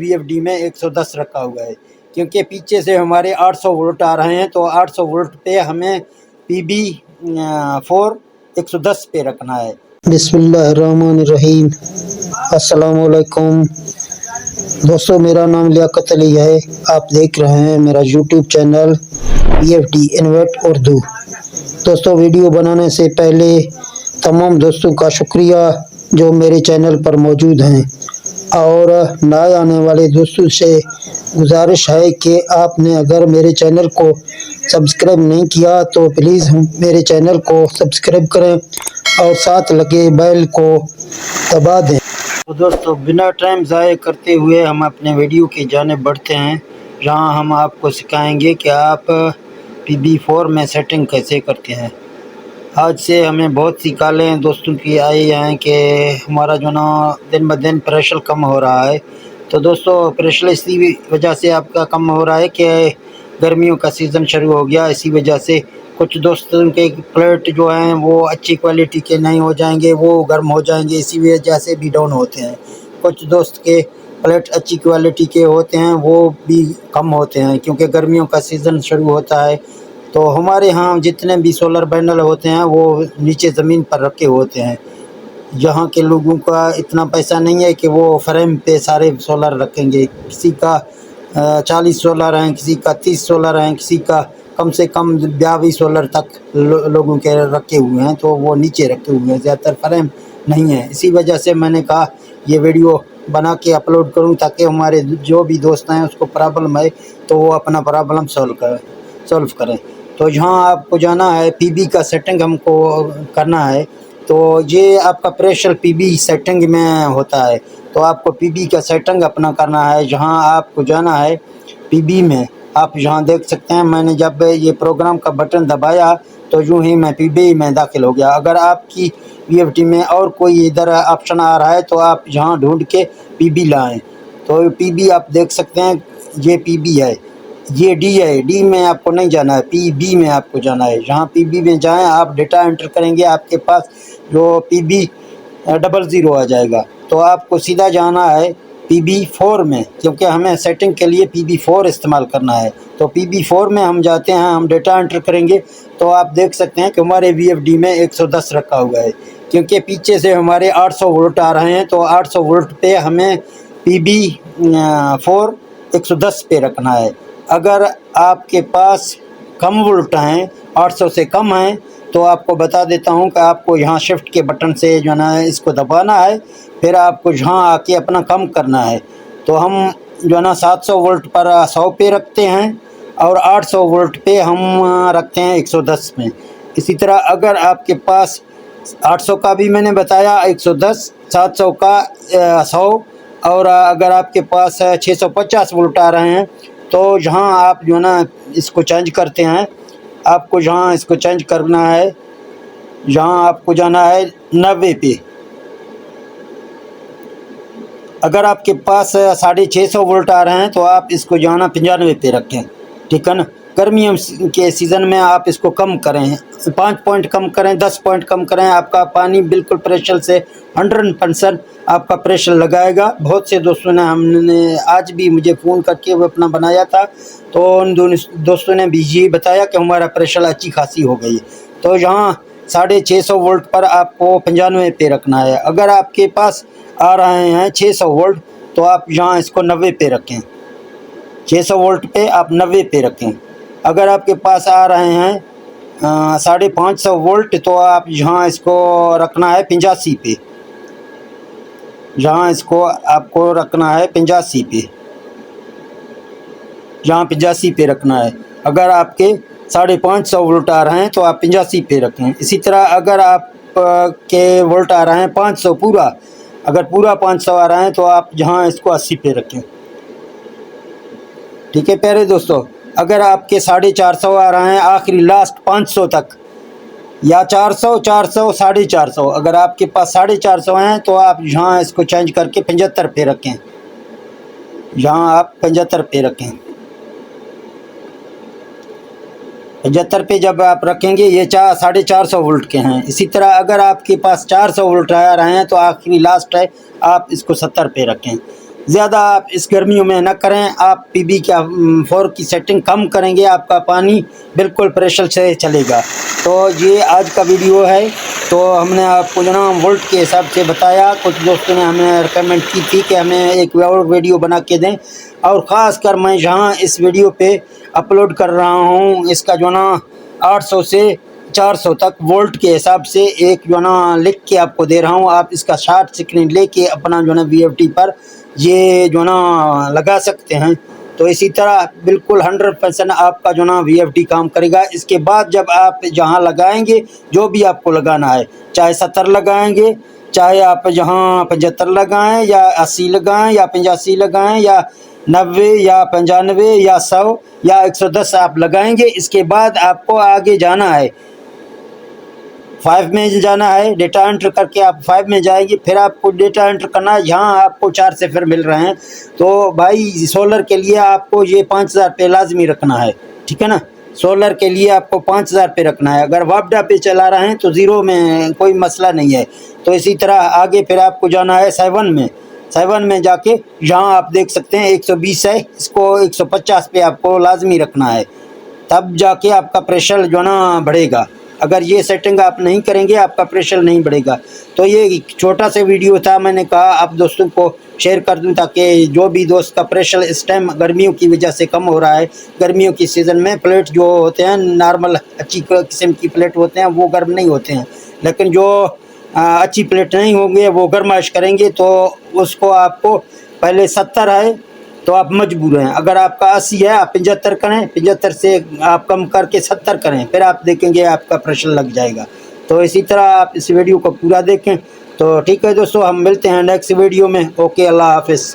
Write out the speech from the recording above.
VFD में 110 रखा हुआ है, क्योंकि पीछे से हमारे 800 वोल्ट आ रहे हैं, तो 800 वोल्ट पे हमें PB4 110 पे रखना है। बिस्मिल्लाहिर्रहमानिर्रहीम। अस्सलामुअलैकुम दोस्तों, मेरा नाम लियाकत अली है। आप देख रहे हैं मेरा YouTube channel VFD InvIT Urdu. दोस्तों, वीडियो बनाने से पहले तमाम दोस्तों का शुक्रिया जो मेरे चैनल पर मौजूद हैं, और नए आने वाले दोस्तों से गुजारिश है कि आपने अगर मेरे चैनल को सब्सक्राइब नहीं किया तो प्लीज़ मेरे चैनल को सब्सक्राइब करें और साथ लगे बेल को दबा दें। तो दोस्तों, बिना टाइम ज़ाय करते हुए हम अपने वीडियो की जानिब बढ़ते हैं, जहां हम आपको सिखाएंगे कि आप PB4 में सेटिंग कैसे करते हैं। आज से हमें बहुत सी कॉलें दोस्तों की आई हैं कि हमारा जो ना दिन ब दिन प्रेशर कम हो रहा है। तो दोस्तों, प्रेशर इसी वजह से आपका कम हो रहा है कि गर्मियों का सीज़न शुरू हो गया। इसी वजह से कुछ दोस्तों के प्लेट जो हैं वो अच्छी क्वालिटी के नहीं हो जाएंगे, वो गर्म हो जाएंगे, इसी वजह से भी डाउन होते हैं। कुछ दोस्त के प्लेट अच्छी क्वालिटी के होते हैं, वो भी कम होते हैं, क्योंकि गर्मियों का सीज़न शुरू होता है। तो हमारे यहाँ जितने भी सोलर पैनल होते हैं वो नीचे ज़मीन पर रखे होते हैं। यहाँ के लोगों का इतना पैसा नहीं है कि वो फ्रेम पे सारे सोलर रखेंगे। किसी का 40 सोलर हैं, किसी का 30 सोलर हैं, किसी का कम से कम 42 सोलर तक लोगों के रखे हुए हैं, तो वो नीचे रखे हुए हैं, ज़्यादातर फ्रेम नहीं है। इसी वजह से मैंने कहा ये वीडियो बना के अपलोड करूं, ताकि हमारे जो भी दोस्त हैं उसको प्रॉब्लम है तो वो अपना प्रॉब्लम सॉल्व करें। तो यहाँ आपको जाना है, PB का सेटिंग हमको करना है। तो ये आपका प्रेशर PB सेटिंग में होता है, तो आपको PB का सेटिंग अपना करना है। जहाँ आपको जाना है PB में, आप यहाँ देख सकते हैं, मैंने जब ये प्रोग्राम का बटन दबाया तो यूँ ही मैं PB में दाखिल हो गया। अगर आपकी VFD में और कोई इधर ऑप्शन आ रहा है तो आप यहाँ ढूंढ के PB लाएँ। तो PB आप देख सकते हैं, ये PB है, ये D है। D में आपको नहीं जाना है, PB में आपको जाना है। जहाँ PB में जाएं, आप डेटा एंटर करेंगे, आपके पास जो PB00 आ जाएगा। तो आपको सीधा जाना है PB4 में, क्योंकि हमें सेटिंग के लिए PB4 इस्तेमाल करना है। तो PB4 में हम जाते हैं, हम डेटा एंटर करेंगे, तो आप देख सकते हैं कि हमारे VFD में 110 रखा हुआ है, क्योंकि पीछे से हमारे 800 वोल्ट आ रहे हैं। तो 800 वोल्ट पे हमें PB4 110 पे रखना है। अगर आपके पास कम वोल्ट हैं, 800 से कम हैं, तो आपको बता देता हूं कि आपको यहाँ शिफ्ट के बटन से जो ना इसको दबाना है, फिर आपको यहाँ आके अपना कम करना है। तो हम जो ना 700 वोल्ट पर 100 पे रखते हैं, और 800 वोल्ट पे हम रखते हैं 110 में। इसी तरह अगर आपके पास 800 का भी मैंने बताया 110, 700 का 100, और अगर आपके पास 650 वोल्ट आ रहे हैं, तो यहाँ आप जो ना इसको चेंज करते हैं। आपको यहाँ इसको चेंज करना है, यहाँ आपको जाना है 90 पे। अगर आपके पास 650 वोल्ट आ रहे हैं तो आप इसको जाना 95 पे रखें, ठीक है ना। गर्मियों के सीज़न में आप इसको कम करें, 5 पॉइंट कम करें, 10 पॉइंट कम करें, आपका पानी बिल्कुल प्रेशर से 100% आपका प्रेशर लगाएगा। बहुत से दोस्तों ने, हमने आज भी मुझे फ़ोन करके वो अपना बनाया था, तो उन दोस्तों ने भी ये बताया कि हमारा प्रेशर अच्छी खासी हो गई। तो यहाँ 650 वोल्ट पर आपको 95 पे रखना है। अगर आपके पास आ रहे हैं 600 वोल्ट, तो आप यहाँ इसको 90 पे रखें। 600 वोल्ट पे आप 90 पे रखें। अगर आपके पास आ रहे हैं 550 वोल्ट, तो आप यहाँ इसको रखना है 85 पे। यहाँ इसको आपको रखना है 85 पे, यहाँ 85 पे रखना है। अगर आपके 550 वोल्ट आ रहे हैं तो आप 85 पे रखें। इसी तरह अगर आप के वोल्ट आ रहे हैं 500 पूरा, अगर पूरा 500 आ रहे हैं तो आप यहाँ इसको 80 पे रखें, ठीक है प्यारे दोस्तों। अगर आपके 450 आ रहे हैं आखिरी लास्ट 500 तक, या 400, 400, 450, अगर आपके पास 450 हैं तो आप यहाँ इसको चेंज करके 75 पे रखें। यहाँ आप 75 पे रखें। 75 पे जब आप रखेंगे, ये 450 वोल्ट के हैं। इसी तरह अगर आपके पास 400 वोल्ट आ रहे हैं तो आखिरी लास्ट है, आप इसको 70 पे रखें। ज़्यादा आप इस गर्मियों में ना करें। आप PB4 की सेटिंग कम करेंगे, आपका पानी बिल्कुल प्रेशर से चलेगा। तो ये आज का वीडियो है। तो हमने आपको जो ना वोल्ट के हिसाब से बताया। कुछ दोस्तों ने हमें रिकमेंड की थी कि हमें एक और वीडियो बना के दें, और ख़ास कर मैं जहाँ इस वीडियो पे अपलोड कर रहा हूँ, इसका जो ना 800 से 400 तक वोल्ट के हिसाब से एक जो ना लिख के आपको दे रहा हूँ। आप इसका शॉर्ट स्क्रीन लेके अपना जो ना VFD पर ये जो ना लगा सकते हैं। तो इसी तरह बिल्कुल 100% आपका जो ना VFD काम करेगा। इसके बाद जब आप जहाँ लगाएंगे, जो भी आपको लगाना है, चाहे 70 लगाएंगे, चाहे आप जहाँ 75 लगाएं या 80 लगाएं या 85 लगाएं या 90 या 95 या 100 या 110 आप लगाएंगे। इसके बाद आपको आगे जाना है, 5 में जाना है। डेटा एंटर करके आप 5 में जाएंगे, फिर आपको डेटा एंटर करना है। यहाँ आपको 4 से फिर मिल रहे हैं। तो भाई सोलर के लिए आपको ये 5000 पे लाजमी रखना है, ठीक है ना। सोलर के लिए आपको 5000 पे रखना है। अगर वापडा पे चला रहे हैं तो 0 में कोई मसला नहीं है। तो इसी तरह आगे फिर आपको जाना है 7 में। 7 में जाके यहाँ आप देख सकते हैं 120 है, इसको 150 पे आपको लाजमी रखना है, तब जाके आपका प्रेशर जो ना बढ़ेगा। अगर ये सेटिंग आप नहीं करेंगे, आपका प्रेशर नहीं बढ़ेगा। तो ये छोटा सा वीडियो था, मैंने कहा आप दोस्तों को शेयर कर दूं, ताकि जो भी दोस्त का प्रेशर इस टाइम गर्मियों की वजह से कम हो रहा है। गर्मियों की सीज़न में प्लेट जो होते हैं नॉर्मल अच्छी किस्म की प्लेट होते हैं, वो गर्म नहीं होते हैं। लेकिन जो अच्छी प्लेट नहीं होंगे, वो गर्माइश करेंगे, तो उसको आपको पहले 70 है तो आप मजबूर हैं। अगर आपका 80 है, आप 75 करें, 75 से आप कम करके 70 करें, फिर आप देखेंगे आपका प्रेशर लग जाएगा। तो इसी तरह आप इस वीडियो को पूरा देखें। तो ठीक है दोस्तों, हम मिलते हैं नेक्स्ट वीडियो में। ओके, अल्लाह हाफिज़।